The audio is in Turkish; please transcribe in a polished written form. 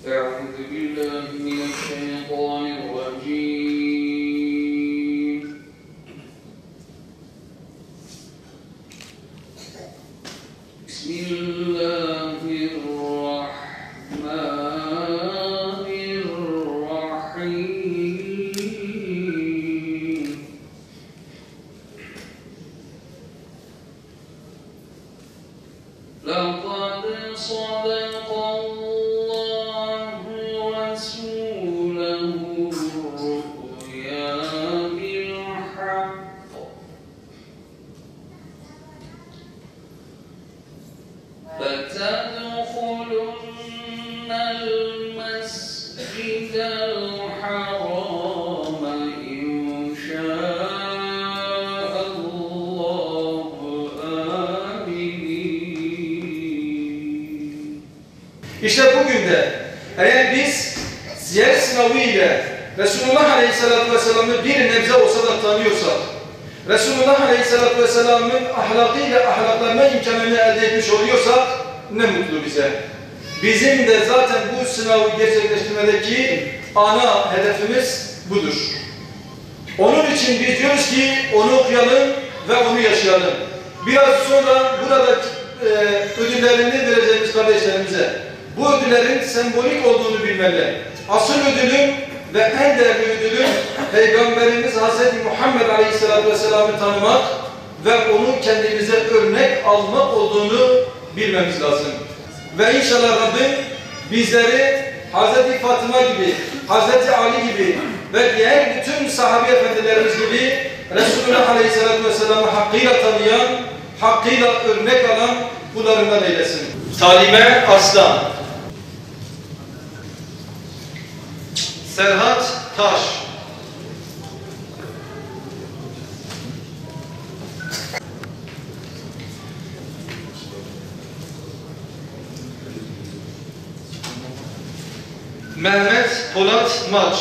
أعوذ بالله من الشيطان الرجيم. بسم الله الرحمن الرحيم. لقد صدق الله رسوله الرؤيا بالحق لتدخلن المسجد الحرام إن شاء الله آمنين. İşte bugün de eğer biz ziyer sınavı ile Resulullah Aleyhisselatü Vesselam'ı bir nebze olsa da tanıyorsak, Resulullah Aleyhisselatü Vesselam'ın ahlakıyla ahlaklarına imkanını elde etmiş oluyorsak ne mutlu bize. Bizim de zaten bu sınavı gerçekleştirmedeki ana hedefimiz budur. Onun için biz diyoruz ki onu okuyalım ve onu yaşayalım. Biraz sonra burada ödüllerini vereceğimiz kardeşlerimize bu ödüllerin sembolik olduğunu bilmeli. Asıl ödülün ve en değerli ödülün Peygamberimiz Hz. Muhammed Aleyhisselatü Vesselam'ı tanımak ve onu kendimize örnek almak olduğunu bilmemiz lazım. Ve inşallah Rabbim bizleri Hz. Fatıma gibi, Hz. Ali gibi ve diğer bütün sahabe efendilerimiz gibi Resulullah Aleyhisselatü Vesselam'ı hakkıyla tanıyan, hakkıyla örnek alan kullarından eylesin. Talime Arslan, Serhat Taş, Mehmet Polat Maç,